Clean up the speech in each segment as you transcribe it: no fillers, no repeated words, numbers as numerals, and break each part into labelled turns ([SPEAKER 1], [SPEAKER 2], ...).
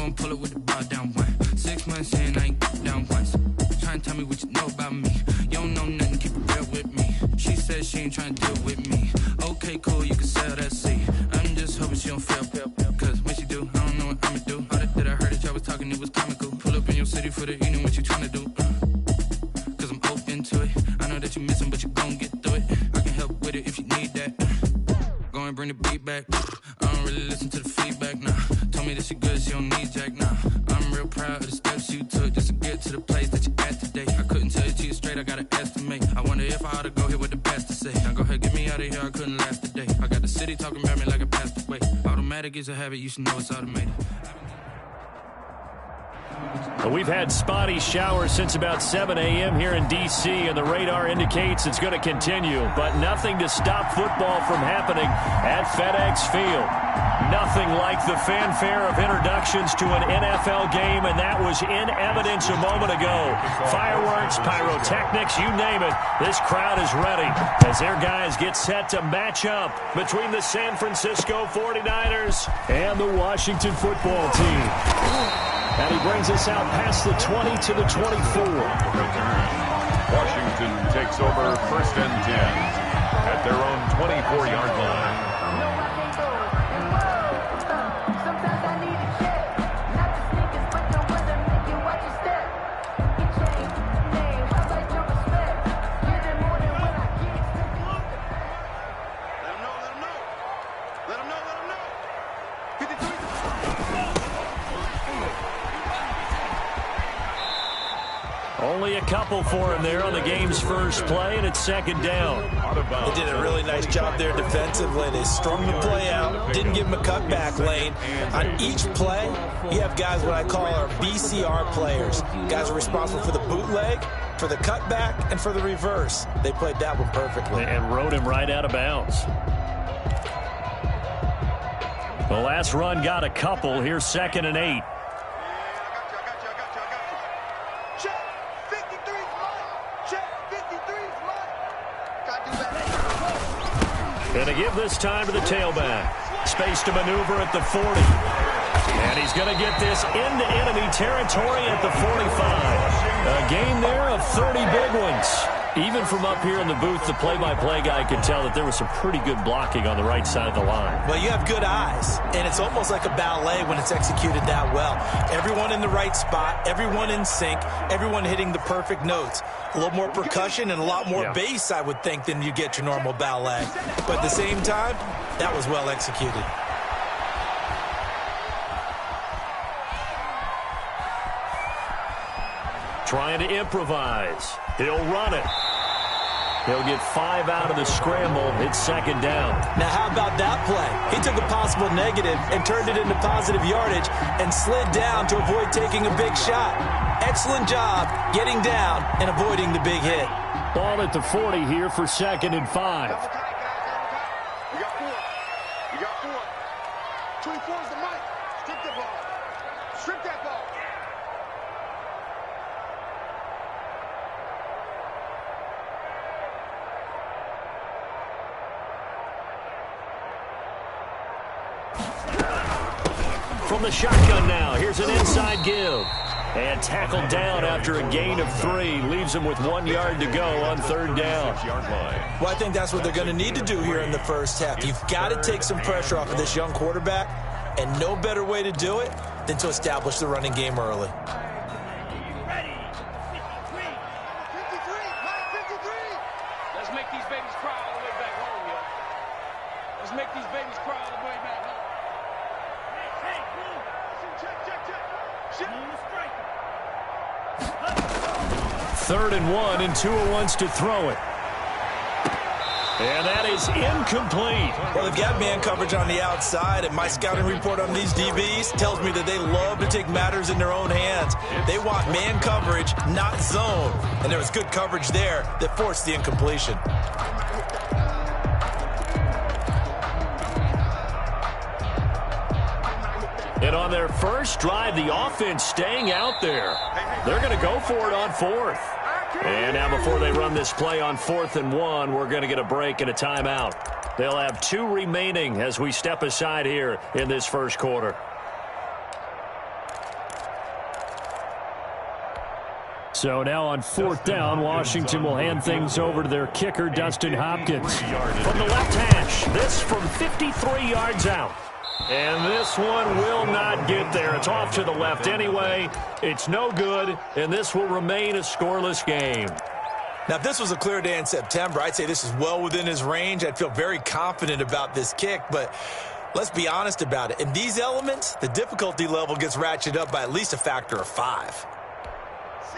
[SPEAKER 1] gon' pull up with the bar down one. 6 months in, I ain't down once. Trying to tell me what you know about me. You don't know nothing, keep it real with me. She said she ain't trying to deal with me. Okay, cool, you can sell that seat. I'm just hoping she don't fail. Cause when she do, I don't know what I'ma do. All that I heard that y'all was talking, it was comical. Pull up in your city for the evening, what you trying to do? Cause I'm open to it. I know that you missing, but you gon' get through it. I can help with it if you need that. Go and bring the beat back. I don't really listen to the feedback, nah. Told me that she good, she don't need Jack, nah. I'm real proud of the steps you took just to get to the place that you at today. I couldn't tell you to you straight, I gotta estimate. I wonder if I ought to go here with the best to say. Now go ahead, get me out of here, I couldn't last today. I got the city talking about me like I passed away. Automatic is a habit, you should know it's automated.
[SPEAKER 2] We've had spotty showers since about 7 a.m. here in D.C., and the radar indicates it's going to continue. But nothing to stop football from happening at FedEx Field. Nothing like the fanfare of introductions to an NFL game, and that was in evidence a moment ago. Fireworks, pyrotechnics, you name it. This crowd is ready as their guys get set to match up between the San Francisco 49ers and the Washington football team. And he brings us out past the 20 to the 24.
[SPEAKER 3] Washington takes over 1st and 10 at their own 24-yard line.
[SPEAKER 2] Only a couple for him there on the game's first play, and it's 2nd down.
[SPEAKER 4] They did a really nice job there defensively. They strung the play out, didn't give him a cutback lane. On each play, you have guys what I call our BCR players. Guys are responsible for the bootleg, for the cutback, and for the reverse. They played that one perfectly.
[SPEAKER 2] And rode him right out of bounds. The last run got a couple. Here's 2nd and 8. And a give this time to the tailback. Space to maneuver at the 40. And he's going to get this into enemy territory at the 45. A gain there of 30 big ones. Even from up here in the booth, the play-by-play guy could tell that there was some pretty good blocking on the right side of the line.
[SPEAKER 4] Well, you have good eyes, and it's almost like a ballet when it's executed that well. Everyone in the right spot, everyone in sync, everyone hitting the perfect notes. A little more percussion and a lot more bass, I would think, than you get your normal ballet. But at the same time, that was well executed.
[SPEAKER 2] Trying to improvise. He'll run it. He'll get 5 out of the scramble. It's 2nd down.
[SPEAKER 4] Now, how about that play? He took a possible negative and turned it into positive yardage and slid down to avoid taking a big shot. Excellent job getting down and avoiding the big hit.
[SPEAKER 2] Ball at the 40 here for 2nd and 5.
[SPEAKER 5] You got 4. You got 4. 24 is the mic. Strip the ball. Strip that ball.
[SPEAKER 2] From the shotgun now, here's an inside give. And tackled down after a gain of 3. Leaves him with 1 yard to go on 3rd down.
[SPEAKER 4] Well, I think that's what they're going to need to do here in the first half. You've got to take some pressure off of this young quarterback, and no better way to do it than to establish the running game early.
[SPEAKER 5] Let's make these babies cry all the way back home, yo. Let's make these babies cry all the way back home.
[SPEAKER 2] Third and 1, and Tua wants to throw it. And that is incomplete.
[SPEAKER 4] Well, they've got man coverage on the outside, and my scouting report on these DBs tells me that they love to take matters in their own hands. They want man coverage, not zone. And there was good coverage there that forced the incompletion.
[SPEAKER 2] And on their first drive, the offense staying out there. They're going to go for it on 4th. And now before they run this play on 4th and 1, we're going to get a break and a timeout. They'll have 2 remaining as we step aside here in this first quarter. So now on 4th down, Washington will hand things over to their kicker, Dustin Hopkins. From the left hash, this from 53 yards out. And this one will not get there. It's off to the left anyway. It's no good, and this will remain a scoreless game.
[SPEAKER 4] Now, if this was a clear day in September, I'd say this is well within his range. I'd feel very confident about this kick, but let's be honest about it. In these elements, the difficulty level gets ratcheted up by at least a factor of 5.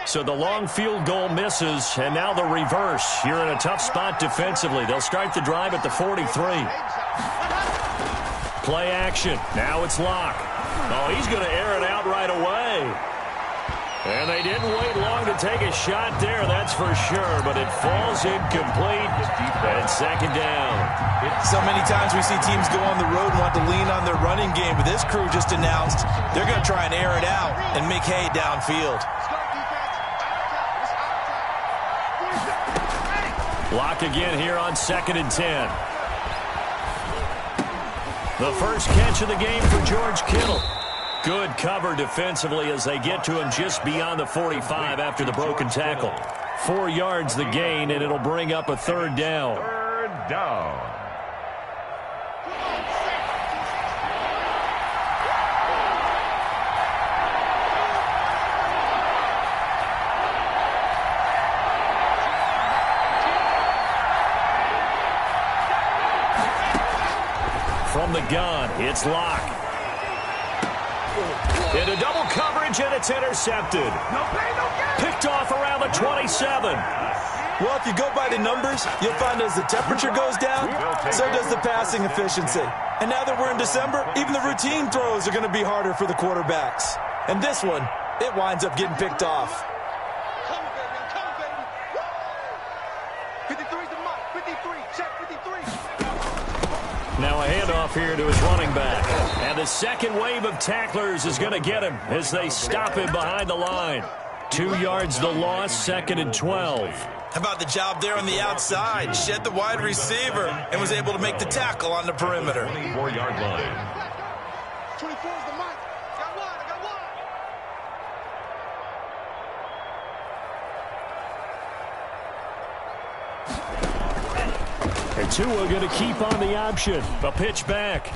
[SPEAKER 2] So the long field goal misses, and now the reverse. You're in a tough spot defensively. They'll start the drive at the 43. Play action. Now it's Locke. Oh, he's going to air it out right away. And they didn't wait long to take a shot there, that's for sure, but it falls incomplete at 2nd down.
[SPEAKER 4] So many times we see teams go on the road and want to lean on their running game, but this crew just announced they're going to try and air it out and make hay downfield.
[SPEAKER 2] Locke again here on 2nd and 10. The first catch of the game for George Kittle. Good cover defensively as they get to him just beyond the 45 after the broken tackle. 4 yards the gain, and it'll bring up a 3rd down.
[SPEAKER 3] 3rd down.
[SPEAKER 2] From the gun, it's Locke. Into double coverage, and it's intercepted. Picked off around the 27.
[SPEAKER 4] Well, if you go by the numbers, you'll find as the temperature goes down, so does the passing efficiency. And now that we're in December, even the routine throws are going to be harder for the quarterbacks. And this one, it winds up getting picked off.
[SPEAKER 5] Come, baby. 53's the mark. 53. Check 53.
[SPEAKER 2] Now a handoff here to his running back. And the second wave of tacklers is going to get him as they stop him behind the line. 2 yards the loss, 2nd and 12.
[SPEAKER 4] How about the job there on the outside? Shed the wide receiver and was able to make the tackle on the perimeter.
[SPEAKER 3] 24-yard line.
[SPEAKER 5] 24's the mark. Got one. I got one.
[SPEAKER 2] And Tua going to keep on the option. A pitch back.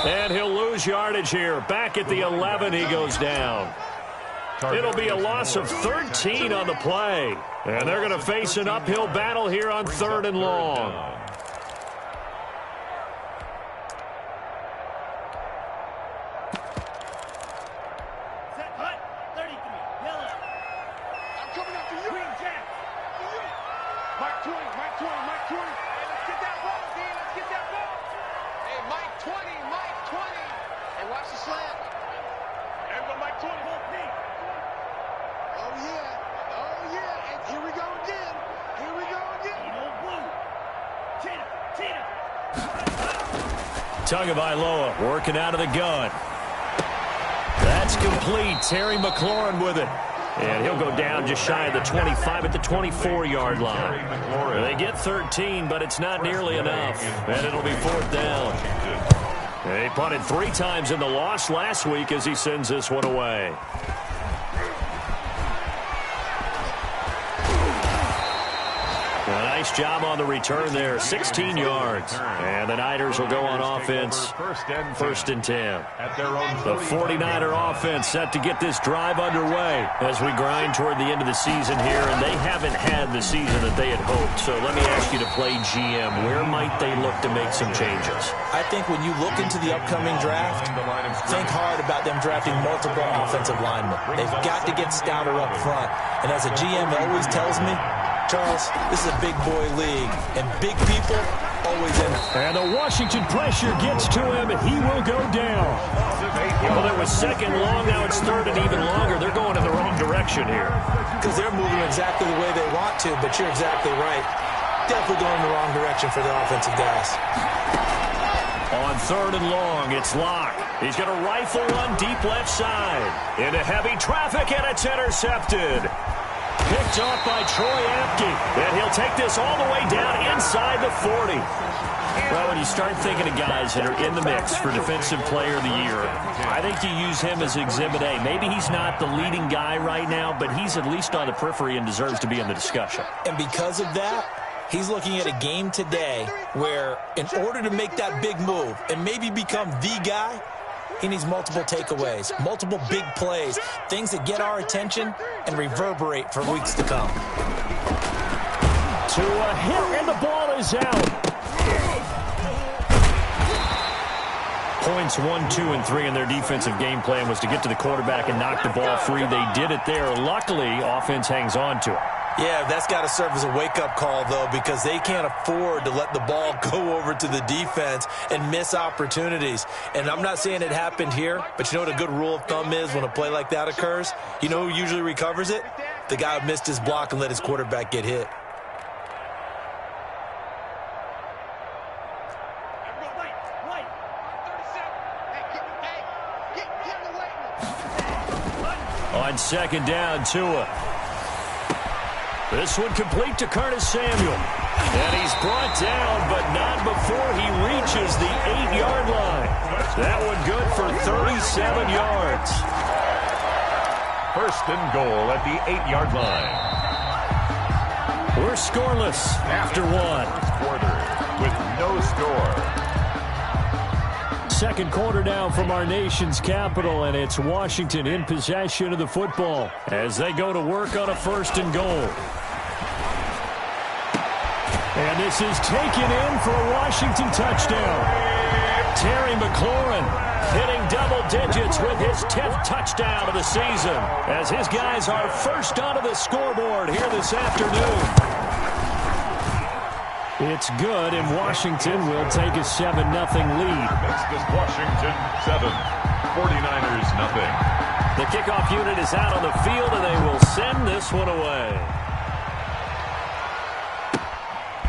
[SPEAKER 2] And he'll lose yardage here. Back at the 11, he goes down. It'll be a loss of 13 on the play. And they're going to face an uphill battle here on 3rd and long.
[SPEAKER 5] I'm coming after you. Green Jack. Mike 20. Hey, let's get that ball, D. Let's get that ball. Hey, Mike 20. Hey, watch the slant. Everybody, Mike 20. Oh, yeah. And here we go again.
[SPEAKER 2] Tagovailoa working out of the gun. That's complete. Terry McLaurin with it. And he'll go down just shy of the 25 at the 24-yard line. They get 13, but it's not nearly enough. And it'll be 4th down. He punted 3 times in the loss last week as he sends this one away. A nice job on the return there, 16 yards. And the Niners will go on offense, 1st and 10. The 49er offense set to get this drive underway as we grind toward the end of the season here, and they haven't had the season that they had hoped. So let me ask you to play GM. Where might they look to make some changes?
[SPEAKER 4] I think when you look into the upcoming draft, think hard about them drafting multiple offensive linemen. They've got to get stouter up front. And as a GM always tells me, Charles, this is a big boy league, and big people always in.
[SPEAKER 2] And the Washington pressure gets to him, and he will go down. Well, there was 2nd long, now it's 3rd and even longer. They're going in the wrong direction here.
[SPEAKER 4] Because they're moving exactly the way they want to, but you're exactly right. Definitely going in the wrong direction for the offensive guys.
[SPEAKER 2] On 3rd and long, it's Locke. He's going to rifle one deep left side. Into heavy traffic, and it's intercepted. Picked off by Troy Apke. And he'll take this all the way down inside the 40. Well, when you start thinking of guys that are in the mix for Defensive Player of the Year, I think you use him as Exhibit A. Maybe he's not the leading guy right now, but he's at least on the periphery and deserves to be in the discussion.
[SPEAKER 4] And because of that, he's looking at a game today where in order to make that big move and maybe become the guy, he needs multiple takeaways, multiple big plays, things that get our attention and reverberate for weeks to come.
[SPEAKER 2] To a hit, and the ball is out. Points 1, 2, and 3 in their defensive game plan was to get to the quarterback and knock the ball free. They did it there. Luckily, offense hangs on to it.
[SPEAKER 4] Yeah, that's got to serve as a wake-up call, though, because they can't afford to let the ball go over to the defense and miss opportunities. And I'm not saying it happened here, but you know what a good rule of thumb is when a play like that occurs? You know who usually recovers it? The guy who missed his block and let his quarterback get hit.
[SPEAKER 2] On second down, Tua. This one complete to Curtis Samuel. And he's brought down, but not before he reaches the 8-yard line. That one good for 37 yards.
[SPEAKER 3] First and goal at the 8-yard line.
[SPEAKER 2] We're scoreless after one.
[SPEAKER 3] Quarter with no score.
[SPEAKER 2] Second quarter down from our nation's capital, and it's Washington in possession of the football as they go to work on a first and goal. And this is taken in for a Washington touchdown. Terry McLaurin hitting double digits with his 10th touchdown of the season as his guys are first onto the scoreboard here this afternoon. It's good, and Washington will take a 7-0 lead.
[SPEAKER 3] Makes this Washington 7, 49ers nothing.
[SPEAKER 2] The kickoff unit is out on the field, and they will send this one away.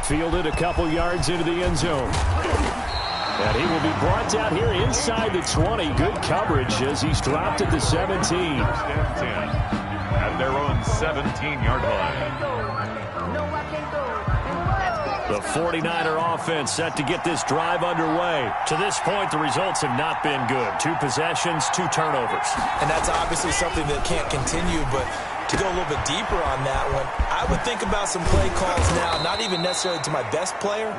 [SPEAKER 2] Fielded a couple yards into the end zone. And he will be brought down here inside the 20. Good coverage as he's dropped at the 17.
[SPEAKER 3] First and 10 at their own 17-yard line.
[SPEAKER 2] The 49er offense set to get this drive underway. To this point, the results have not been good. 2 possessions, 2 turnovers.
[SPEAKER 4] And that's obviously something that can't continue, but to go a little bit deeper on that one, I would think about some play calls now, not even necessarily to my best player,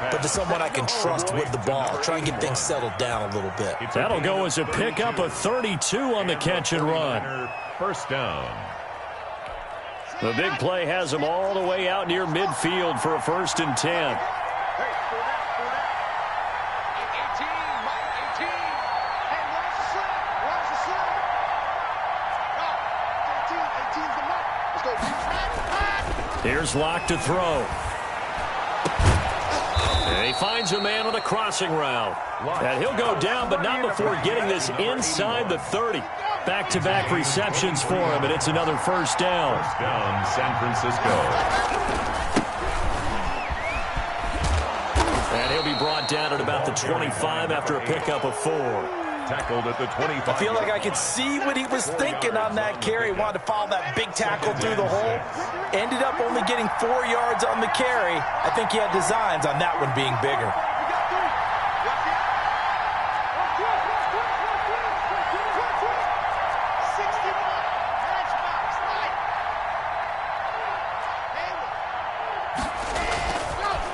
[SPEAKER 4] but to someone I can trust with the ball. Try and get things settled down a little bit.
[SPEAKER 2] That'll go as a pickup of 32 on the catch and run.
[SPEAKER 3] First down.
[SPEAKER 2] The big play has them all the way out near midfield for a first and 10. Here's Locke to throw. And he finds a man on a crossing route. And he'll go down, but not before getting this inside the 30. Back-to-back receptions for him, and it's another first down.
[SPEAKER 3] First down, San Francisco.
[SPEAKER 2] And he'll be brought down at about the 25 after a pickup of 4.
[SPEAKER 3] Tackled at the 25.
[SPEAKER 4] I feel like I could see what he was thinking on that carry. Wanted to follow that big tackle through the hole. Ended up only getting 4 yards on the carry. I think he had designs on that one being bigger.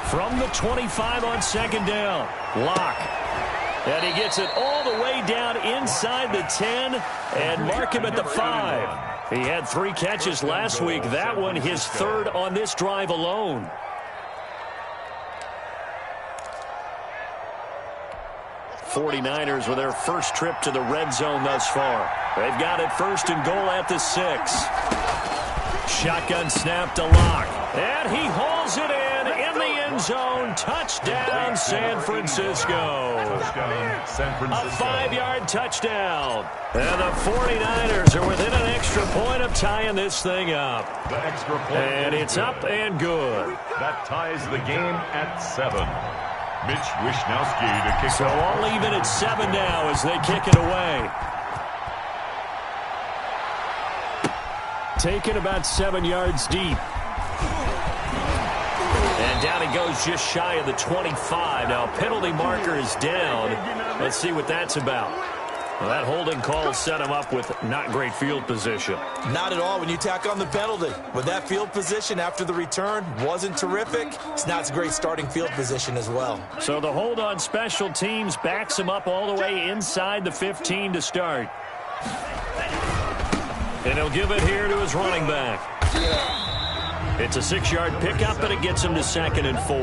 [SPEAKER 2] From the 25 on second down, Locke. And he gets it all the way down inside the 10 and mark him at the 5. He had 3 catches last week. That one his 3rd on this drive alone. '49ers with their first trip to the red zone thus far. They've got it first and goal at the 6. Shotgun snap to Locke. And he hauls it in the end zone. Touchdown, San Francisco.
[SPEAKER 3] Touchdown, San Francisco.
[SPEAKER 2] A 5-yard touchdown. And the 49ers are within an extra point of tying this thing up.
[SPEAKER 3] The extra point.
[SPEAKER 2] And it's up and good.
[SPEAKER 3] That ties the game at 7. Mitch Wishnowsky to kick
[SPEAKER 2] So
[SPEAKER 3] off.
[SPEAKER 2] all even at 7 now as they kick it away. Taken about 7 yards deep. And down he goes just shy of the 25. Now, penalty marker is down. Let's see what that's about. Well, that holding call set him up with not great field position.
[SPEAKER 4] Not at all when you tack on the penalty. With that field position after the return wasn't terrific. It's not a great starting field position as well.
[SPEAKER 2] So the hold on special teams backs him up all the way inside the 15 to start. And he'll give it here to his running back. It's a 6-yard pickup, and it gets him to 2nd and 4.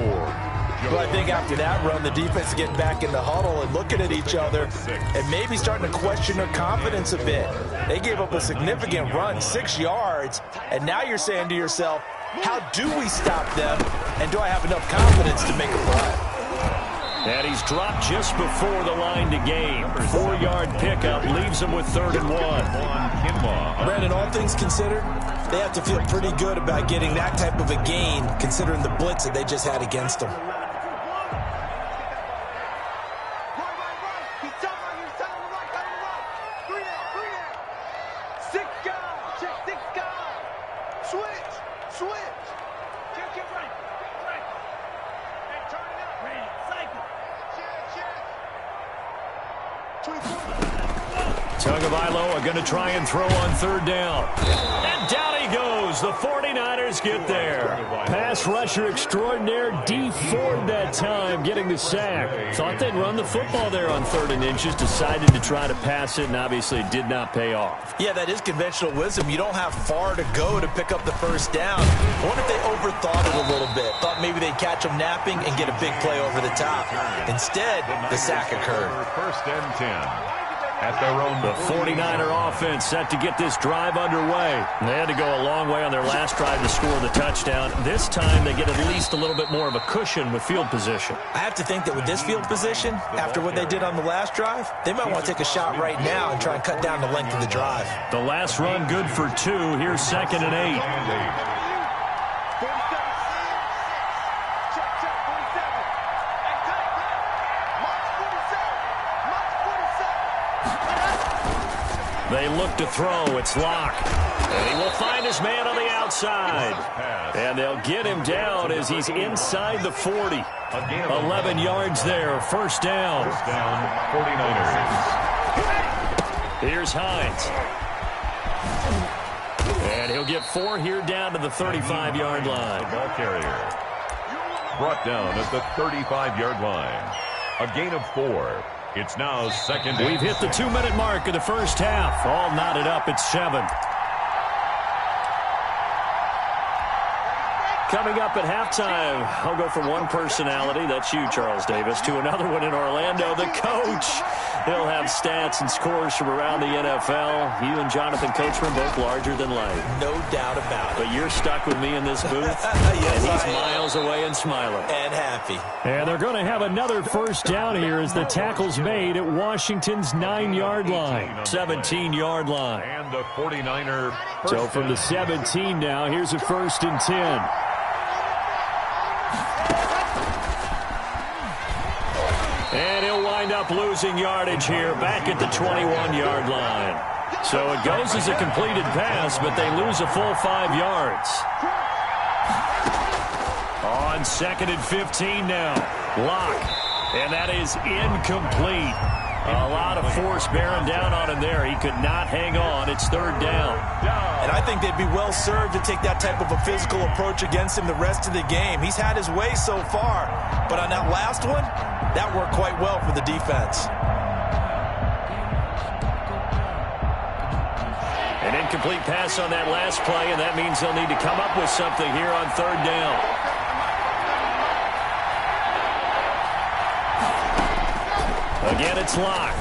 [SPEAKER 4] Well, I think after that run, the defense is getting back in the huddle and looking at each other and maybe starting to question their confidence a bit. They gave up a significant run, 6 yards, and now you're saying to yourself, how do we stop them, and do I have enough confidence to make a play?
[SPEAKER 2] And he's dropped just before the line to gain. 4-yard pickup leaves him with 3rd and 1.
[SPEAKER 4] Brandon, all things considered, they have to feel pretty good about getting that type of a gain considering the blitz that they just had against them.
[SPEAKER 2] Tagovailoa are going to try and throw on 3rd down. And down he goes. The 49ers get there. Pass rusher extraordinaire, D Ford that time, getting the sack. Thought they'd run the football there on 3rd and inches. Decided to try to pass it, and obviously it did not pay off.
[SPEAKER 4] Yeah, that is conventional wisdom. You don't have far to go to pick up the 1st down. I wonder if they overthought it a little bit. Thought maybe they'd catch them napping and get a big play over the top. Instead, the sack occurred.
[SPEAKER 3] 1st and 10. At their own.
[SPEAKER 2] The 49er offense set to get this drive underway. They had to go a long way on their last drive to score the touchdown. This time they get at least a little bit more of a cushion with field position.
[SPEAKER 4] I have to think that with this field position, after what they did on the last drive, they might want to take a shot right now and try and cut down the length of the drive.
[SPEAKER 2] The last run good for 2. Here's 2nd and 8. They look to throw. It's Locke. And he will find his man on the outside. And they'll get him down as he's inside the 40. 11 yards there. 1st down.
[SPEAKER 3] 49ers.
[SPEAKER 2] Here's Hines. And he'll get 4 here down to the 35-yard line.
[SPEAKER 3] The ball carrier brought down at the 35-yard line. A gain of 4. It's now 2nd.
[SPEAKER 2] We've hit the 2-minute mark of the first half. All knotted up at 7. Coming up at halftime, I'll go from one personality, that's you, Charles Davis, to another one in Orlando, the coach. He'll have stats and scores from around the NFL. You and Jonathan Coachman, both larger than life.
[SPEAKER 4] No doubt about it.
[SPEAKER 2] But you're stuck with me in this booth, yes, and he's miles away and smiling.
[SPEAKER 4] And happy.
[SPEAKER 2] And they're going to have another 1st down here as the tackle's made at Washington's 9-yard line. 17-yard line.
[SPEAKER 3] And the 49er.
[SPEAKER 2] So from the 17 now, here's a 1st and 10. And he'll wind up losing yardage here back at the 21-yard line. So it goes as a completed pass, but they lose a full 5 yards. On 2nd and 15 now. Locke. And that is incomplete. A lot of force bearing down on him there. He could not hang on. It's 3rd down.
[SPEAKER 4] And I think they'd be well served to take that type of a physical approach against him the rest of the game. He's had his way so far. But on that last one, that worked quite well for the defense.
[SPEAKER 2] An incomplete pass on that last play, and that means they'll need to come up with something here on 3rd down. Again, it's Locke.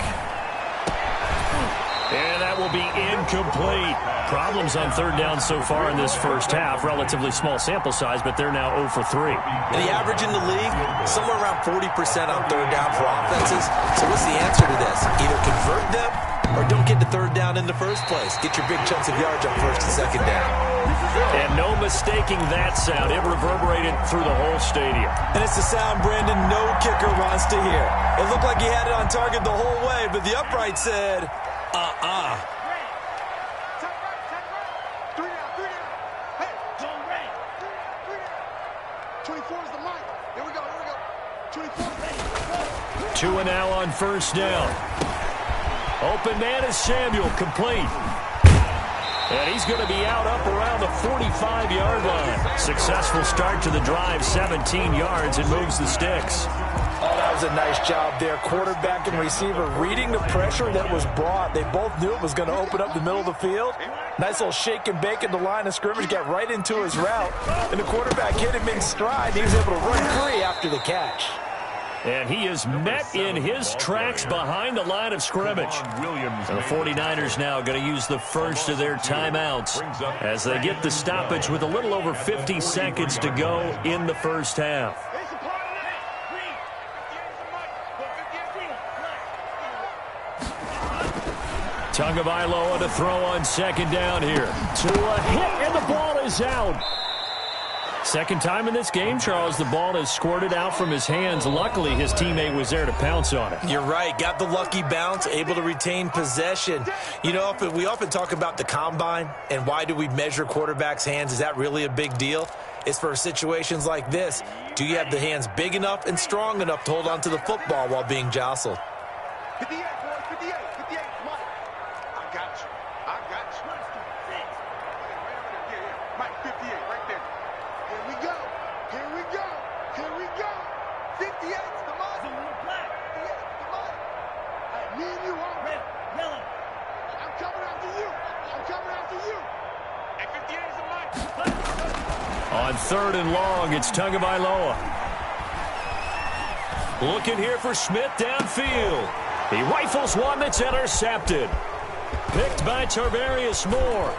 [SPEAKER 2] And that will be incomplete. Problems on 3rd down so far in this first half. Relatively small sample size, but they're now 0 for 3.
[SPEAKER 4] And the average in the league, somewhere around 40% on 3rd down for offenses. So what's the answer to this? Either convert them or don't get to 3rd down in the first place. Get your big chunks of yards on 1st and 2nd down.
[SPEAKER 2] And no mistaking that sound. It reverberated through the whole stadium.
[SPEAKER 4] And it's the sound Brandon no kicker wants to hear. It looked like he had it on target the whole way, but the upright said, uh-uh.
[SPEAKER 5] 3 down. Hey, don't rain. 3 down. 24's
[SPEAKER 2] 2 and now on first down. Open man is Samuel, complete. And he's going to be out up around the 45-yard line. Successful start to the drive, 17 yards, and moves the sticks.
[SPEAKER 4] Oh, that was a nice job there. Quarterback and receiver reading the pressure that was brought. They both knew it was going to open up the middle of the field. Nice little shake and bake at the line of scrimmage, got right into his route. And the quarterback hit him in stride. He was able to run free after the catch.
[SPEAKER 2] And he is met in his tracks behind the line of scrimmage. And the 49ers now going to use the first of their timeouts as they get the stoppage with a little over 50 seconds to go in the first half. Tagovailoa to throw on second down here. To a hit, and the ball is out. Second time in this game, Charles, the ball has squirted out from his hands. Luckily, his teammate was there to pounce on it.
[SPEAKER 4] You're right. Got the lucky bounce, able to retain possession. You know, we often talk about the combine and why do we measure quarterbacks' hands. Is that really a big deal? It's for situations like this. Do you have the hands big enough and strong enough to hold on to the football while being jostled?
[SPEAKER 5] 58, boys, 58, 58. Mike, I got you. I got you. Mike, 58, right there. Here we go. Here we go. Here we go. 58's the mark. 58's the mark. Hey, me and you on red, yellow. I'm coming after you. I'm coming after you. And 58 is the mark.
[SPEAKER 2] On third and long, it's Tagovailoa. Looking here for Smith downfield. He rifles one that's intercepted. Picked by Tarvarius Moore.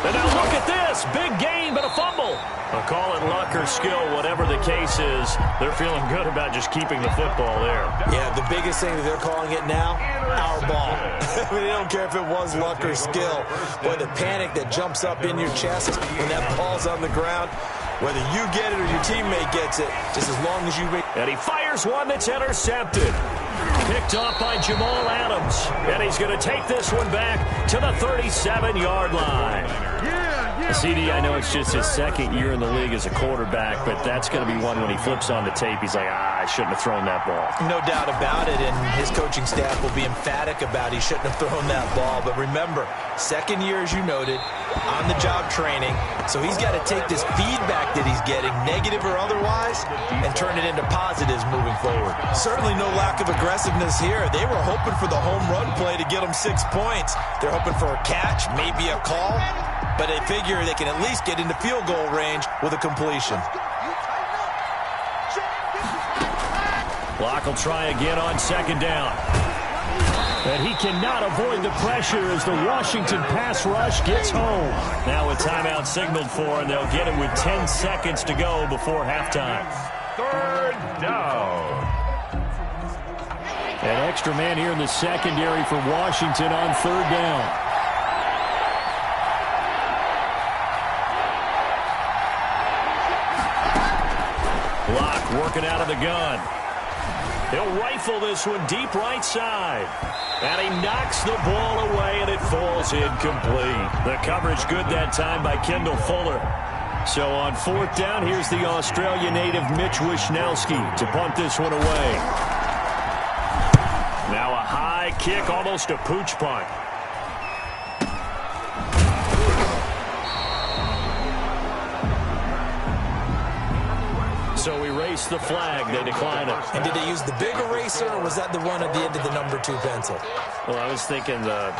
[SPEAKER 2] And now look at this. Big gain, but a fumble. I'll call it luck or skill, whatever the case is. They're feeling good about just keeping the football there.
[SPEAKER 4] Yeah, the biggest thing that they're calling it now, our ball. I mean, they don't care if it was luck or skill. Boy, the panic that jumps up in your chest when that ball's on the ground, whether you get it or your teammate gets it, just as long as you...
[SPEAKER 2] And he fires one that's intercepted. Picked off by Jamal Adams. And he's going to take this one back to the 37-yard line. CD, I know it's just his second year in the league as a quarterback, but that's going to be one when he flips on the tape, he's like, I shouldn't have thrown that ball.
[SPEAKER 4] No doubt about it, and his coaching staff will be emphatic about he shouldn't have thrown that ball. But remember, second year, as you noted, on-the-job training, so he's got to take this feedback that he's getting, negative or otherwise, and turn it into positives moving forward. Certainly no lack of aggressiveness here. They were hoping for the home run play to get them 6 points. They're hoping for a catch, maybe a call, but they figure they can at least get into field goal range with a completion.
[SPEAKER 2] Locke will try again on second down. And he cannot avoid the pressure as the Washington pass rush gets home. Now a timeout signaled for, and they'll get it with 10 seconds to go before halftime.
[SPEAKER 3] Third down.
[SPEAKER 2] An extra man here in the secondary for Washington on third down. Locke working out of the gun. He'll rifle this one deep right side. And he knocks the ball away, and it falls incomplete. The coverage good that time by Kendall Fuller. So on fourth down, here's the Australia native Mitch Wishnowsky to punt this one away. Now a high kick, almost a pooch punt. So we race the flag. They decline it.
[SPEAKER 4] And did they use the big eraser, or was that the one at the end of the number 2 pencil?
[SPEAKER 2] Well, I was thinking the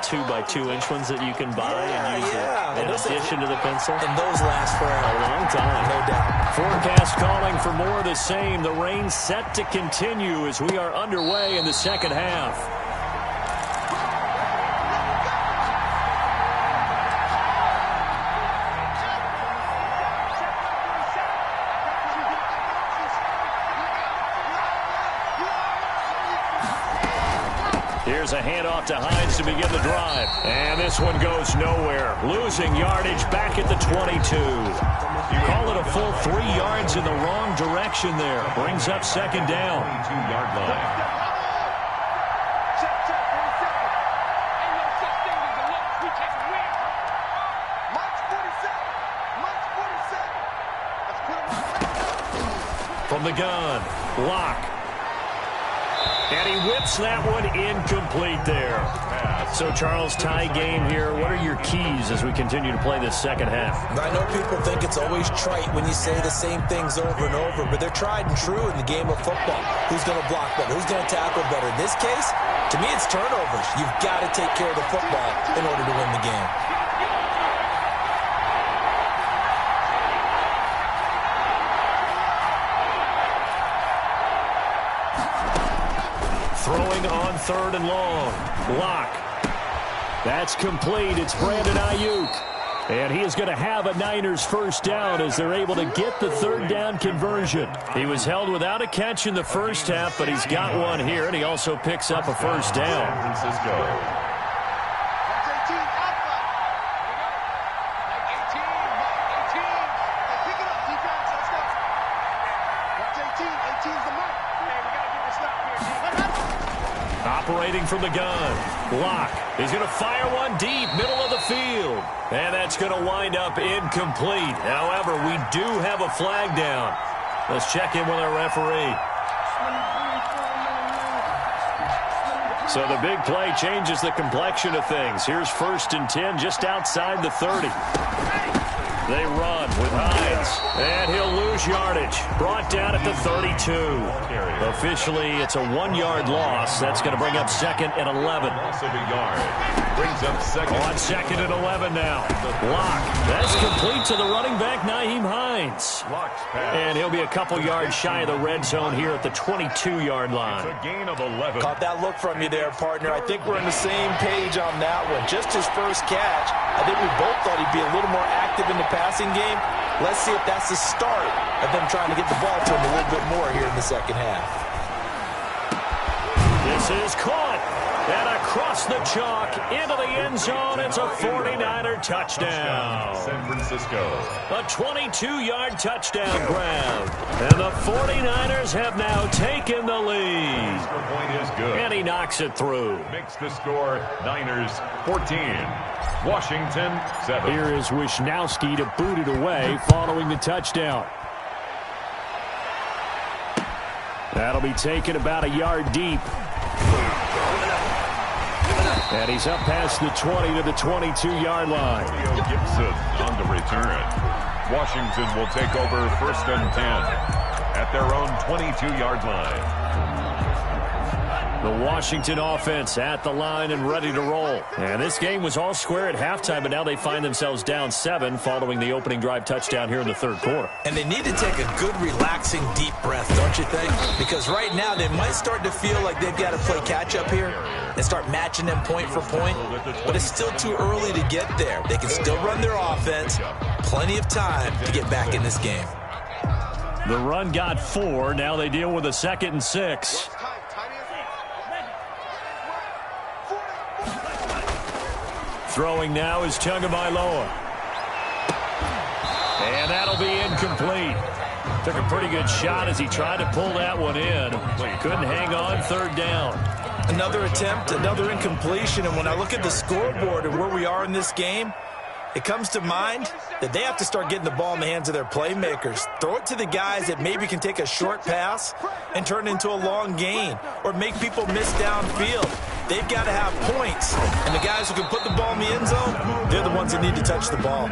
[SPEAKER 2] 2x2-inch ones that you can buy and use in addition to the pencil.
[SPEAKER 4] And those last for
[SPEAKER 2] a long time.
[SPEAKER 4] No doubt.
[SPEAKER 2] Forecast calling for more of the same. The rain set to continue as we are underway in the second half. Here's a handoff to Hines to begin the drive. And this one goes nowhere. Losing yardage back at the 22. Call it a full 3 yards in the wrong direction there. Brings up second down.
[SPEAKER 3] 22-yard line.
[SPEAKER 2] From the gun, Locke. And he whips that one incomplete there. So, Charles, tie game here. What are your keys as we continue to play this second half?
[SPEAKER 4] I know people think it's always trite when you say the same things over and over, but they're tried and true in the game of football. Who's going to block better? Who's going to tackle better? In this case, to me, it's turnovers. You've got to take care of the football in order to win the game.
[SPEAKER 2] Throwing on 3rd and long. Block. That's complete. It's Brandon Ayuk. And he is going to have a Niners first down as they're able to get the 3rd down conversion. He was held without a catch in the first half, but he's got one here, and he also picks up a first down.
[SPEAKER 3] San Francisco.
[SPEAKER 2] Operating from the gun. Block. He's going to fire one deep, middle of the field. And that's going to wind up incomplete. However, we do have a flag down. Let's check in with our referee. So the big play changes the complexion of things. Here's 1st and 10 just outside the 30. They run with Hines, and he'll lose yardage. Brought down at the 32. Officially, it's a 1-yard loss. That's going to bring up 2nd and 11.
[SPEAKER 3] Loss of a yard. Brings up 2nd.
[SPEAKER 2] On 2nd and 11 now. Block. That's complete to the running back, Nyheim Hines. And he'll be a couple yards shy of the red zone here at the 22-yard line.
[SPEAKER 3] It's a gain of 11.
[SPEAKER 4] Caught that look from you there, partner. I think we're on the same page on that one. Just his first catch. I think we both thought he'd be a little more active in the passing game. Let's see if that's the start of them trying to get the ball to him a little bit more here in the second half.
[SPEAKER 2] This is caught. And across the chalk into the end zone. It's a 49er touchdown.
[SPEAKER 3] San Francisco.
[SPEAKER 2] A 22-yard touchdown grab. And the 49ers have now taken the lead.
[SPEAKER 3] Extra point is good.
[SPEAKER 2] And he knocks it through.
[SPEAKER 3] Makes the score Niners 14. Washington 7.
[SPEAKER 2] Here is Wisnowski to boot it away following the touchdown. That'll be taken about a yard deep. And he's up past the 20 to the 22-yard line.
[SPEAKER 3] Gibson on the return. Washington will take over 1st and 10 at their own 22-yard line. The Washington offense at the line and ready to roll. And this game was all square at halftime, but now they find themselves down 7 following the opening drive touchdown here in the 3rd quarter.
[SPEAKER 4] And they need to take a good, relaxing, deep breath, don't you think? Because right now they might start to feel like they've got to play catch-up here and start matching them point for point. But it's still too early to get there. They can still run their offense. Plenty of time to get back in this game.
[SPEAKER 2] The run got 4. Now they deal with a 2nd and 6. Throwing now is Tagovailoa. And that'll be incomplete. Took a pretty good shot as he tried to pull that one in. Couldn't hang on. 3rd down.
[SPEAKER 4] Another attempt, another incompletion. And when I look at the scoreboard and where we are in this game, it comes to mind that they have to start getting the ball in the hands of their playmakers. Throw it to the guys that maybe can take a short pass and turn it into a long gain or make people miss downfield. They've got to have points. And the guys who can put the ball in the end zone, they're the ones that need to touch the ball.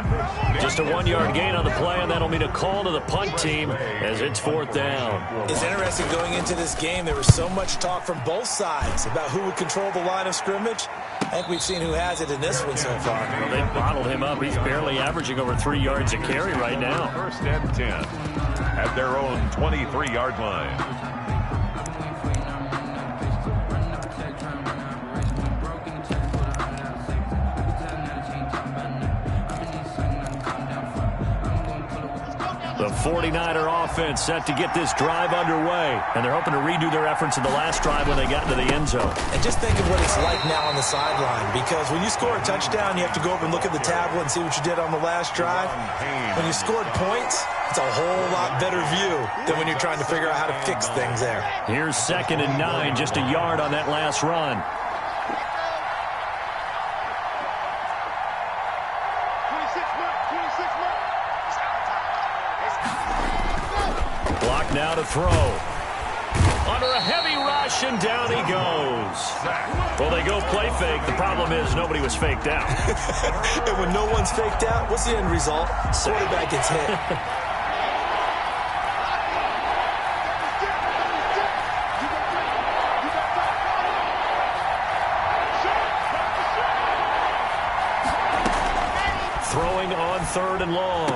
[SPEAKER 2] Just a 1-yard gain on the play, and that'll mean a call to the punt team as it's 4th down.
[SPEAKER 4] It's interesting going into this game. There was so much talk from both sides about who would control the line of scrimmage. I think we've seen who has it in this one so far.
[SPEAKER 2] Well, they bottled him up. He's barely averaging over 3 yards a carry right now.
[SPEAKER 3] 1st and 10 at their own 23-yard line.
[SPEAKER 2] The 49er offense set to get this drive underway. And they're hoping to redo their efforts in the last drive when they got into the end zone.
[SPEAKER 4] And just think of what it's like now on the sideline. Because when you score a touchdown, you have to go over and look at the tablet and see what you did on the last drive. When you scored points, it's a whole lot better view than when you're trying to figure out how to fix things there.
[SPEAKER 2] Here's 2nd and 9, just a yard on that last run. Now to throw. under a heavy rush, and down he goes. Well, they go play fake. The problem is nobody was faked out.
[SPEAKER 4] And when no one's faked out, what's the end result? Quarterback gets hit.
[SPEAKER 2] Throwing on 3rd and long.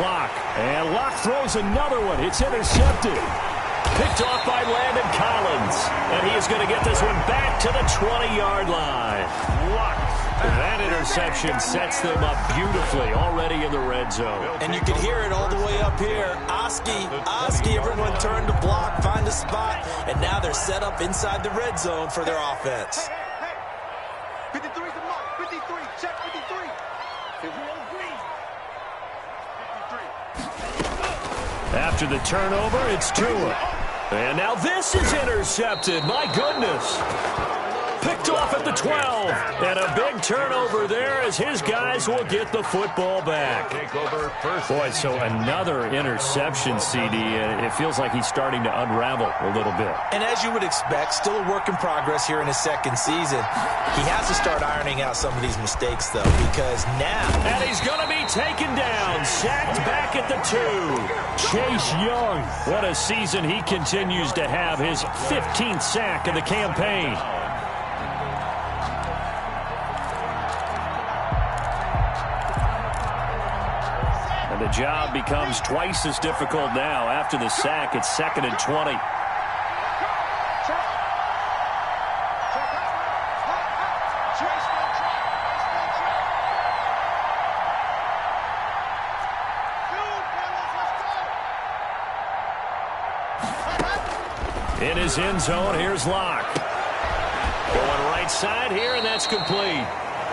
[SPEAKER 2] Locke. And Locke throws another one. It's intercepted. Picked off by Landon Collins. And he is going to get this one back to the 20-yard line. Locke. That interception sets them up beautifully already in the red zone.
[SPEAKER 4] And you can hear it all the way up here. Oski, everyone turned to block, find a spot, and now they're set up inside the red zone for their offense.
[SPEAKER 5] Hey. 53's the mark. 53. Check 53.
[SPEAKER 2] After the turnover, it's Tua. And now this is intercepted. My goodness. Picked off at the 12. And a big turnover there as his guys will get the football back. Boy, so another interception, CD. It feels like he's starting to unravel a little bit.
[SPEAKER 4] And as you would expect, still a work in progress here in his second season. He has to start ironing out some of these mistakes, though, because now...
[SPEAKER 2] And he's going to be taken down, sacked back at the 2. Chase Young. What a season he continues to have, his 15th sack of the campaign. And the job becomes twice as difficult now. After the sack, it's 2nd and 20. In his end zone, here's Locke. Going right side here, and that's complete.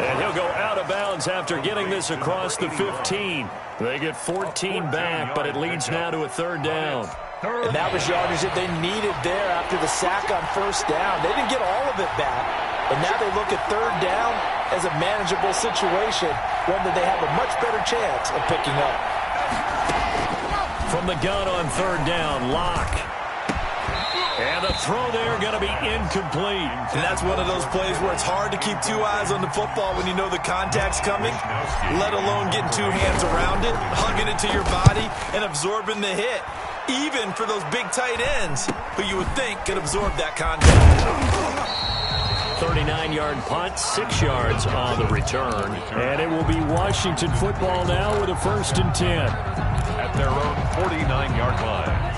[SPEAKER 2] And he'll go out of bounds after getting this across the 15. They get 14 back, but it leads now to a 3rd down.
[SPEAKER 4] And that was yardage that they needed there after the sack on 1st down. They didn't get all of it back, but now they look at 3rd down as a manageable situation, one that they have a much better chance of picking up.
[SPEAKER 2] From the gun on 3rd down, Locke. And the throw there going to be incomplete.
[SPEAKER 4] And that's one of those plays where it's hard to keep 2 eyes on the football when you know the contact's coming, let alone getting 2 hands around it, hugging it to your body, and absorbing the hit. Even for those big tight ends who you would think could absorb that contact.
[SPEAKER 2] 39-yard punt, 6 yards on the return. And it will be Washington football now with a 1st and 10.
[SPEAKER 3] At their own 49-yard line.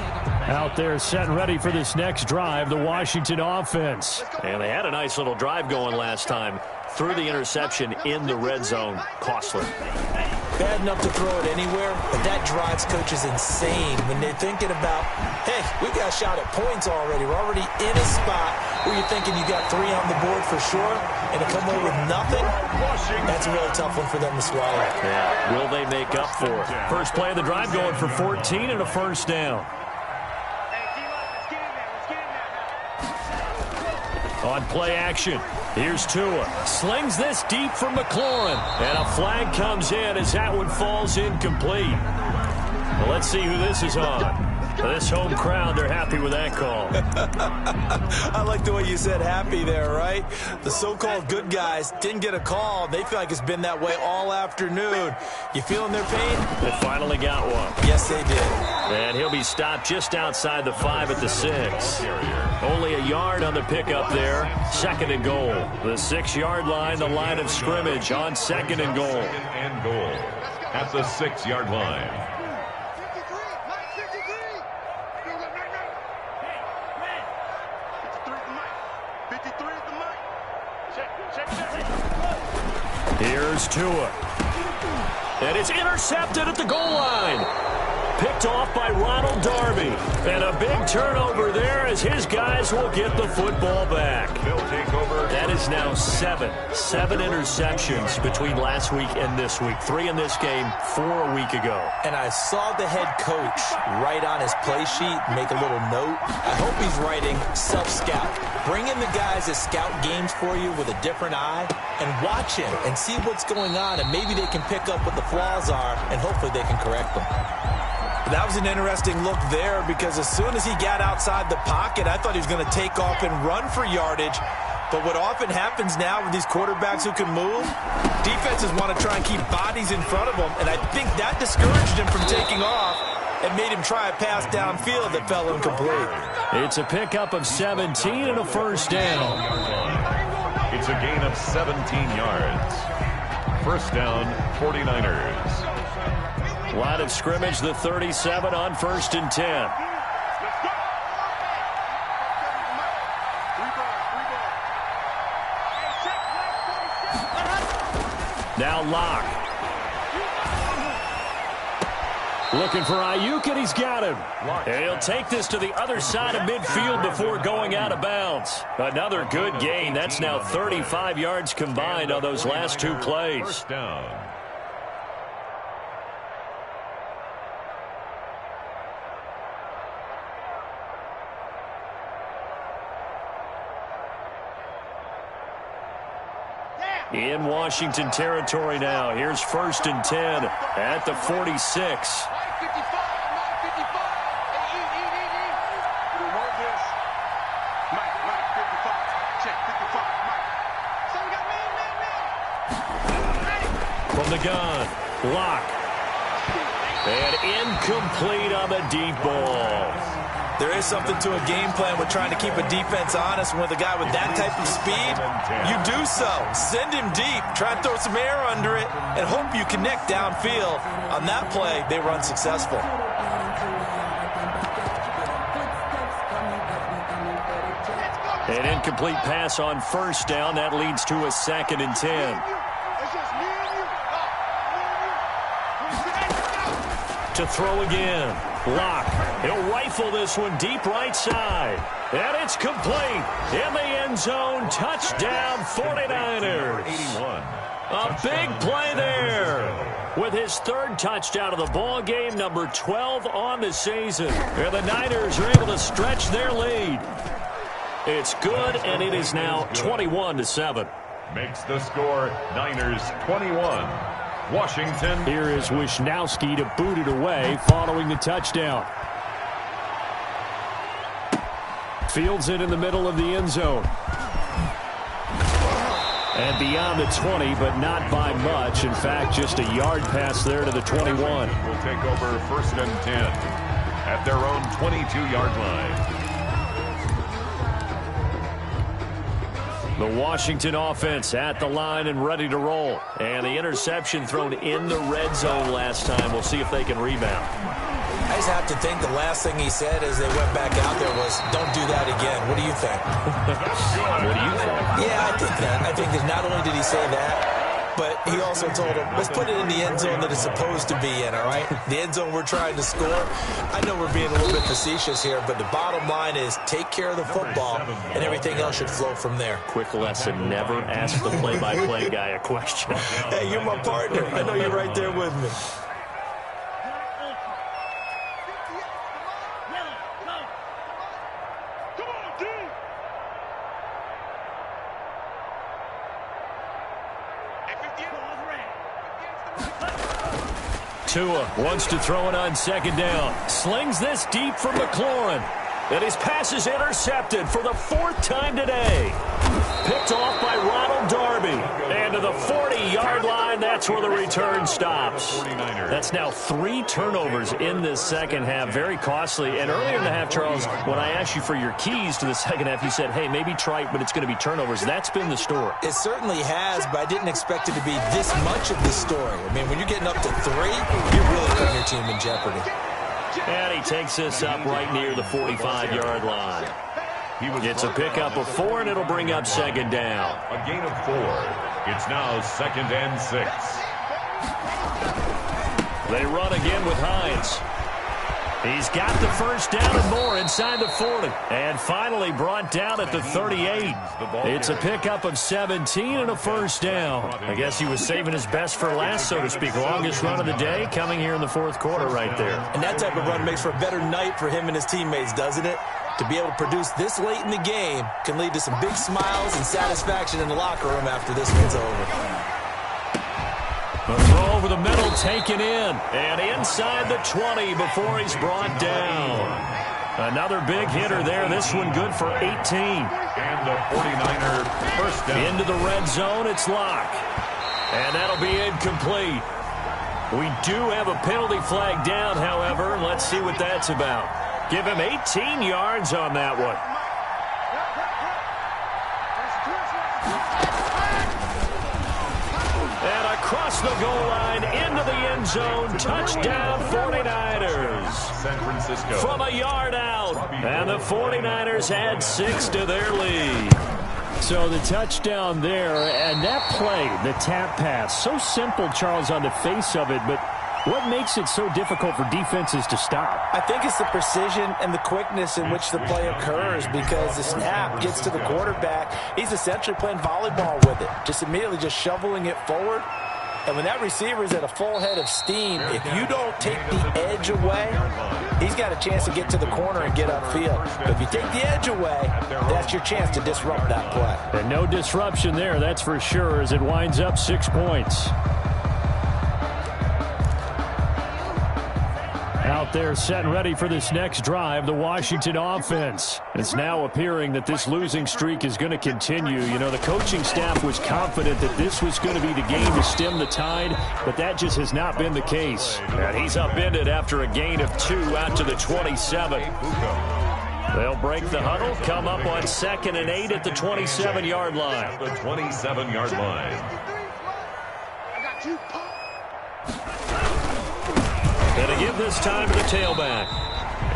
[SPEAKER 2] Out there set and ready for this next drive, the Washington offense. And they had a nice little drive going last time. Threw the interception in the red zone. Costly.
[SPEAKER 4] Bad enough to throw it anywhere, but that drives coaches insane when they're thinking about, hey, we got a shot at points already. We're already in a spot where you're thinking you got 3 on the board for sure, and to come away with nothing, that's a really tough one for them to swallow.
[SPEAKER 2] Yeah. Will they make up for it? First play of the drive going for 14 and a 1st down. On play action, here's Tua. Slings this deep from McLaurin. And a flag comes in as that one falls incomplete. Well, let's see who this is on. This home crowd, they're happy with that call.
[SPEAKER 4] I like the way you said happy there, right? The so-called good guys didn't get a call. They feel like it's been that way all afternoon. You feeling their pain?
[SPEAKER 2] They finally got one.
[SPEAKER 4] Yes, they did.
[SPEAKER 2] And he'll be stopped just outside the 5 at the 6. Only a yard on the pickup there. 2nd and goal. The 6-yard line, the line of scrimmage on 2nd and goal.
[SPEAKER 3] 2nd and goal at the 6-yard line.
[SPEAKER 2] Here's Tua. And it's intercepted at the goal line. Picked off by Ronald Darby. And a big turnover there as his guys will get the football back. That is now 7 interceptions between last week and this week. 3 in this game, 4 a week ago.
[SPEAKER 4] And I saw the head coach write on his play sheet, make a little note. I hope he's writing self-scout. Bring in the guys that scout games for you with a different eye and watch him and see what's going on, and maybe they can pick up what the flaws are, and hopefully they can correct them. That was an interesting look there because as soon as he got outside the pocket, I thought he was going to take off and run for yardage. But what often happens now with these quarterbacks who can move, defenses want to try and keep bodies in front of them, and I think that discouraged him from taking off and made him try a pass downfield that fell incomplete.
[SPEAKER 2] It's a pickup of 17 and a first down.
[SPEAKER 3] It's a gain of 17 yards. First down, 49ers.
[SPEAKER 2] Line of scrimmage, the 37 on 1st and 10. Now Locke. Looking for Ayuk, and he's got him. And he'll take this to the other side of midfield before going out of bounds. Another good gain. That's now 35 yards combined on those last two plays.
[SPEAKER 3] First down.
[SPEAKER 2] In Washington territory now. Here's 1st and 10 at the 46. From the gun, Locke. And incomplete on the deep ball.
[SPEAKER 4] There is something to a game plan with trying to keep a defense honest. With a guy with that type of speed, you do so. Send him deep. Try and throw some air under it and hope you connect downfield. On that play, they were unsuccessful.
[SPEAKER 2] An incomplete pass on first down. That leads to a 2nd and 10. To throw again. Locke. He'll rifle this one deep right side. And it's complete. In the end zone. Touchdown 49ers.
[SPEAKER 3] 81.
[SPEAKER 2] A big play there. With his 3rd touchdown of the ball game, number 12 on the season. And the Niners are able to stretch their lead. It's good, and it is now 21-7.
[SPEAKER 3] Makes the score Niners 21. Washington.
[SPEAKER 2] Here is Wisnowski to boot it away following the touchdown. Fields it in the middle of the end zone. And beyond the 20, but not by much. In fact, just a yard pass there to the 21.
[SPEAKER 3] Will take over 1st and 10 at their own 22-yard line.
[SPEAKER 2] The Washington offense at the line and ready to roll. And the interception thrown in the red zone last time. We'll see if they can rebound.
[SPEAKER 4] I just have to think the last thing he said as they went back out there was, don't do that again. What do you think?
[SPEAKER 2] What do you think?
[SPEAKER 4] Yeah, I think that. I think that not only did he say that, but he also told him, let's put it in the end zone that it's supposed to be in, all right? The end zone we're trying to score. I know we're being a little bit facetious here, but the bottom line is take care of the football, and everything else should flow from there.
[SPEAKER 2] Quick lesson, never ask the play-by-play guy a question.
[SPEAKER 4] Hey, you're my partner. I know you're right there with me.
[SPEAKER 2] Tua wants to throw it on 2nd down. Slings this deep for McLaurin. And his pass is intercepted for the 4th time today. Picked off by Ronald Darby. And to the 40-yard line, that's where the return stops. That's now 3 turnovers in this second half. Very costly. And earlier in the half, Charles, when I asked you for your keys to the second half, you said, hey, maybe trite, but it's going to be turnovers. That's been the story.
[SPEAKER 4] It certainly has, but I didn't expect it to be this much of the story. I mean, when you're getting up to 3, you're really putting your team in jeopardy.
[SPEAKER 2] And he takes this up right near the 45-yard line. It's a pickup of 4, and it'll bring up 2nd down.
[SPEAKER 3] A gain of 4. It's now 2nd and 6.
[SPEAKER 2] They run again with Hines. He's got the first down and more inside the 40. And finally brought down at the 38. It's a pickup of 17 and a first down. I guess he was saving his best for last, so to speak. Longest run of the day coming here in the 4th quarter right there.
[SPEAKER 4] And that type of run makes for a better night for him and his teammates, doesn't it? To be able to produce this late in the game can lead to some big smiles and satisfaction in the locker room after this one's over.
[SPEAKER 2] A throw over the middle, taken in. And inside the 20 before he's brought down. Another big hitter there. This one good for 18.
[SPEAKER 3] And the 49er first down.
[SPEAKER 2] Into the red zone, it's Locke. And that'll be incomplete. We do have a penalty flag down, however. Let's see what that's about. Give him 18 yards on that one. And across the goal line, into the end zone, touchdown 49ers.
[SPEAKER 3] San Francisco.
[SPEAKER 2] From a yard out. And the 49ers add 6 to their lead. So the touchdown there, and that play, the tap pass, so simple, Charles, on the face of it, but what makes it so difficult for defenses to stop?
[SPEAKER 4] I think it's the precision and the quickness in which the play occurs, because the snap gets to the quarterback. He's essentially playing volleyball with it, just immediately just shoveling it forward. And when that receiver is at a full head of steam, if you don't take the edge away, he's got a chance to get to the corner and get upfield. But if you take the edge away, that's your chance to disrupt that play.
[SPEAKER 2] And no disruption there, that's for sure, as it winds up 6 points. Out there set and ready for this next drive, the Washington offense. It's now appearing that this losing streak is going to continue. You know, the coaching staff was confident that this was going to be the game to stem the tide, but that just has not been the case. And he's upended after a gain of 2 out to the 27. They'll break the huddle, come up on 2nd and 8 at the 27-yard line.
[SPEAKER 3] The 27-yard line.
[SPEAKER 5] I got you.
[SPEAKER 2] And to give this time to the tailback.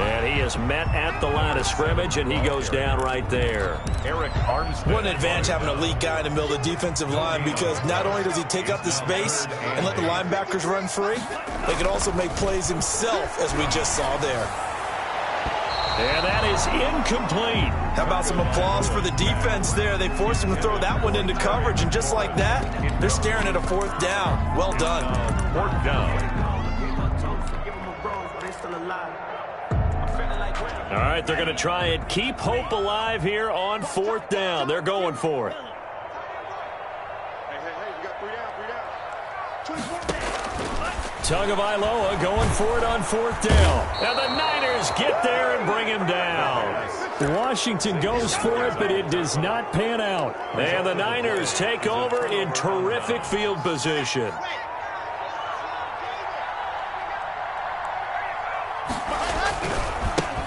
[SPEAKER 2] And he is met at the line of scrimmage, and he goes down right there.
[SPEAKER 3] Eric Armstead.
[SPEAKER 4] What an advantage having an elite guy in the middle of the defensive line, because not only does he take up the space and let the linebackers run free, he can also make plays himself, as we just saw there.
[SPEAKER 2] And that is incomplete.
[SPEAKER 4] How about some applause for the defense there? They forced him to throw that one into coverage, and just like that, they're staring at a 4th down. Well done.
[SPEAKER 3] 4th down.
[SPEAKER 2] All right, they're going to try and keep hope alive here on 4th down. They're going for it.
[SPEAKER 5] Hey, you got 3 down.
[SPEAKER 2] Tagovailoa going for it on 4th down. And the Niners get there and bring him down. Washington goes for it, but it does not pan out. And the Niners take over in terrific field position.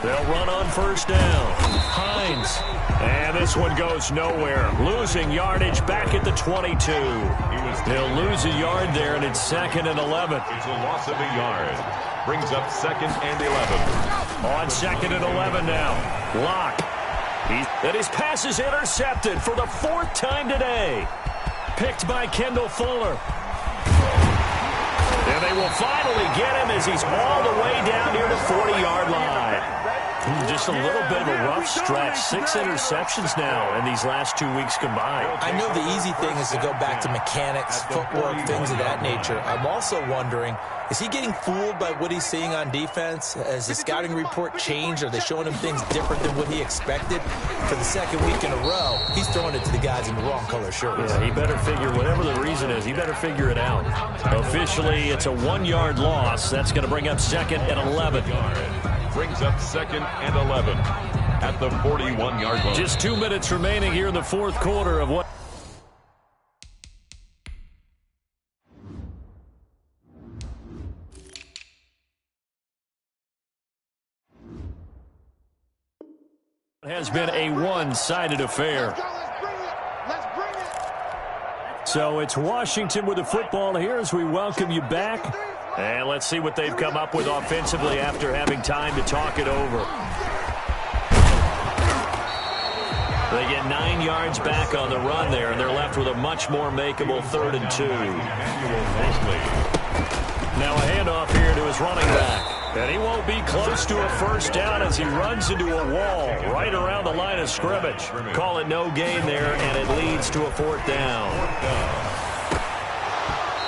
[SPEAKER 2] They'll run on 1st down. Hines. And this one goes nowhere. Losing yardage back at the 22. They'll lose a yard there, and it's 2nd and 11.
[SPEAKER 3] It's a loss of a yard. Brings up 2nd and 11.
[SPEAKER 2] On 2nd and 11 now. Locke. And his pass is intercepted for the 4th time today. Picked by Kendall Fuller. And they will finally get him as he's all the way down near the 40-yard line. Just a little bit of a rough stretch. 6 interceptions now in these last 2 weeks combined.
[SPEAKER 4] I know the easy thing is to go back to mechanics, footwork, things of that nature. I'm also wondering, is he getting fooled by what he's seeing on defense? Has the scouting report changed? Are they showing him things different than what he expected? For the 2nd week in a row, he's throwing it to the guys in the wrong color shirts.
[SPEAKER 2] Yeah, he better figure, whatever the reason is, he better figure it out. Officially, it's a 1-yard loss. That's going to bring up 2nd and 11.
[SPEAKER 3] Brings up 2nd and 11 at the 41-yard line.
[SPEAKER 2] Just 2 minutes remaining here in the 4th quarter of what has been a one-sided affair.
[SPEAKER 5] Let's bring it.
[SPEAKER 2] So it's Washington with the football here as we welcome you back. And let's see what they've come up with offensively after having time to talk it over. They get 9 yards back on the run there, and they're left with a much more makeable 3rd and 2. Now a handoff here to his running back. And he won't be close to a 1st down as he runs into a wall right around the line of scrimmage. Call it no gain there, and it leads to a 4th down.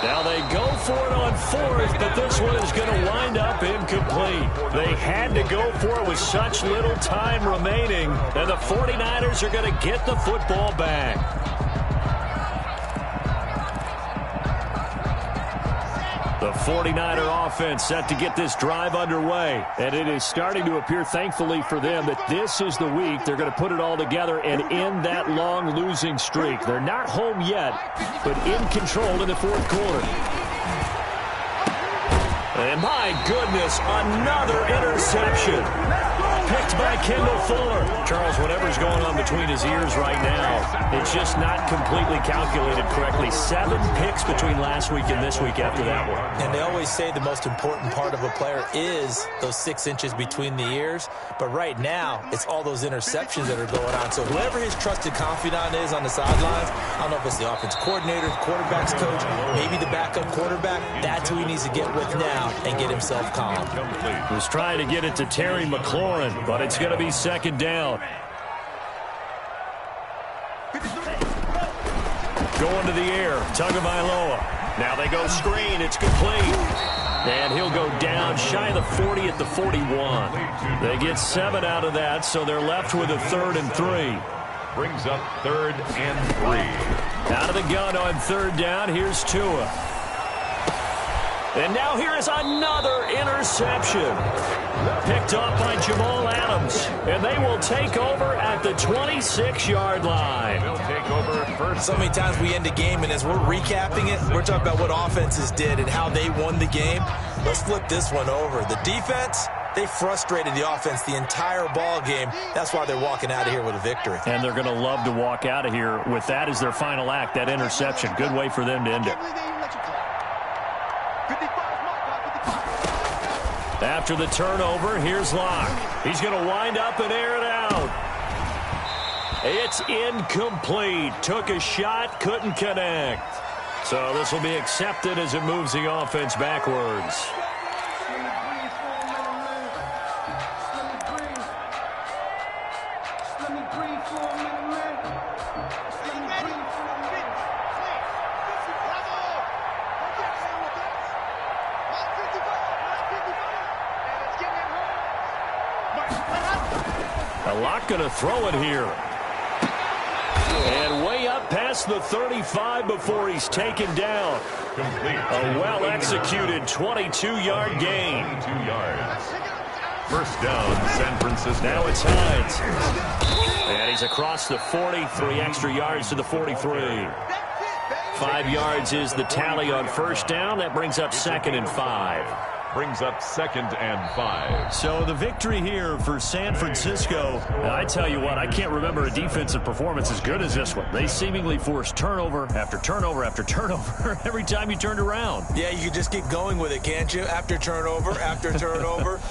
[SPEAKER 2] Now they go for it on 4th, but this one is going to wind up incomplete. They had to go for it with such little time remaining, and the 49ers are going to get the football back. The 49er offense set to get this drive underway. And it is starting to appear, thankfully for them, that this is the week they're going to put it all together and end that long losing streak. They're not home yet, but in control in the fourth quarter. And my goodness, another interception. Picked by Kendall Fuller. Charles, whatever's going on between his ears right now, it's just not completely calculated correctly. 7 picks between last week and this week after that one.
[SPEAKER 4] And they always say the most important part of a player is those 6 inches between the ears. But right now, it's all those interceptions that are going on. So whoever his trusted confidant is on the sidelines, I don't know if it's the offensive coordinator, the quarterback's coach, maybe the backup quarterback, that's who he needs to get with now and get himself calm.
[SPEAKER 2] He was trying to get it to Terry McLaurin, but it's going to be second down. Going to the air, Tagovailoa. Now they go screen, it's complete. And he'll go down shy of the 40 at the 41. They get 7 out of that, so they're left with a 3rd and 3.
[SPEAKER 3] Brings up 3rd and 3.
[SPEAKER 2] Out of the gun on 3rd down, here's Tua. And now here is another interception. Picked up by Jamal Adams. And they will take over at the 26-yard line.
[SPEAKER 3] They'll take over first.
[SPEAKER 4] So many times we end a game, and as we're recapping it, we're talking about what offenses did and how they won the game. Let's flip this one over. The defense, they frustrated the offense the entire ball game. That's why they're walking out of here with a victory.
[SPEAKER 2] And they're going to love to walk out of here with that as their final act, that interception. Good way for them to end it. After the turnover, here's Locke. He's going to wind up and air it out. It's incomplete. Took a shot, couldn't connect. So this will be accepted as it moves the offense backwards. Locke going to throw it here. And way up past the 35 before he's taken down.
[SPEAKER 3] Complete.
[SPEAKER 2] A well-executed 22-yard gain.
[SPEAKER 3] 22 yards. First down, San Francisco.
[SPEAKER 2] Now it's Hines. And he's across the 40, 3 extra yards to the 43. 5 yards is the tally on first down. That brings up 2nd and 5.
[SPEAKER 3] Brings up 2nd and 5.
[SPEAKER 2] So the victory here for San Francisco. I tell you what, I can't remember a defensive performance as good as this one. They seemingly forced turnover after turnover after turnover every time you turned around.
[SPEAKER 4] Yeah, you can just keep going with it, can't you? After turnover, after turnover.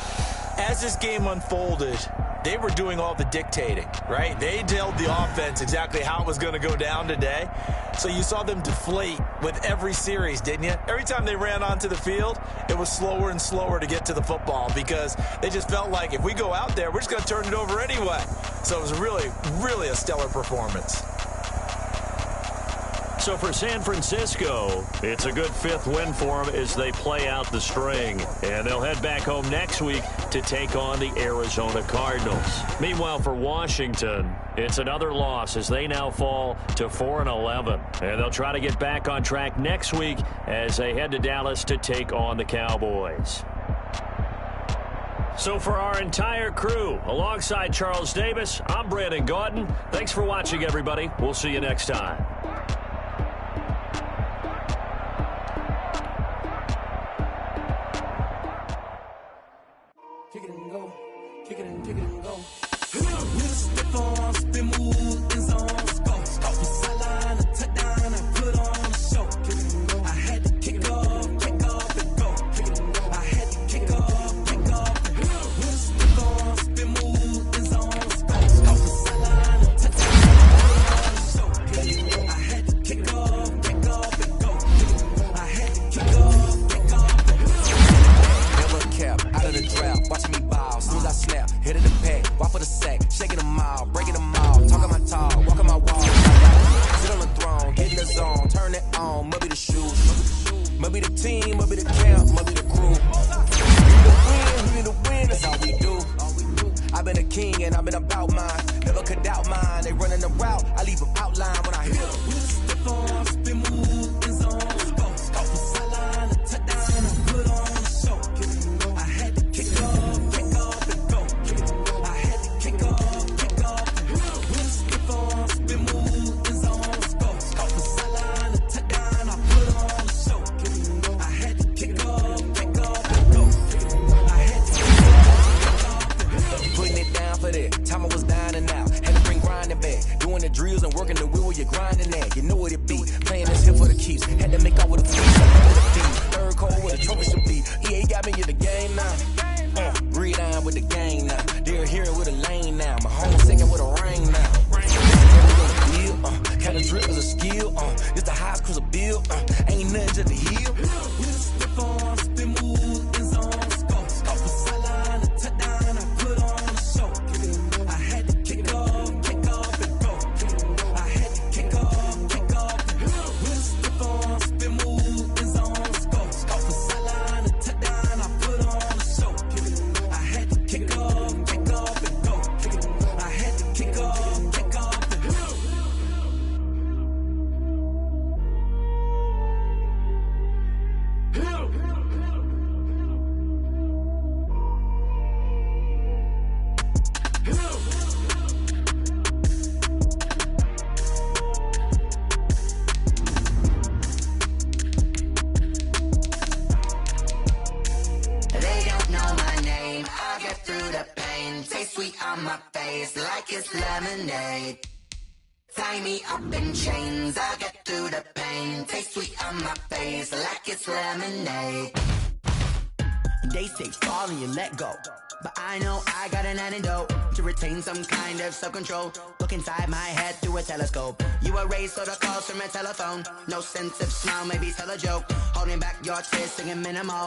[SPEAKER 4] As this game unfolded, they were doing all the dictating, right? They told the offense exactly how it was going to go down today. So you saw them deflate with every series, didn't you? Every time they ran onto the field, it was slower and slower to get to the football because they just felt like if we go out there, we're just going to turn it over anyway. So it was really, really a stellar performance.
[SPEAKER 2] So for San Francisco, it's a good 5th win for them as they play out the string. And they'll head back home next week to take on the Arizona Cardinals. Meanwhile, for Washington, it's another loss as they now fall to 4-11. And they'll try to get back on track next week as they head to Dallas to take on the Cowboys. So for our entire crew, alongside Charles Davis, I'm Brandon Gaudin. Thanks for watching, everybody. We'll see you next time.
[SPEAKER 6] legend of the hill. With a stiff on, spin move, in zone, scope. Scope for sideline, a touchdown, I put on a show. I had to kick off and go. I had to kick off and go. With a stiff on, spin move, in zone, scope. Scope for sideline, a touchdown, I put on a show. I had to kick off and go. I had to kick off and go.
[SPEAKER 7] They don't know my name, I get through the pain. Taste sweet on my face like it's lemonade. Tie me up in chains, I get through the pain. Taste sweet on my face like it's lemonade.
[SPEAKER 8] They say fall and you let go, but I know I got an antidote to retain some kind of self-control. Look inside my head through a telescope. You erase all the calls from a telephone. No sense of smile, maybe tell a joke. Holding back your tears, singing minimal.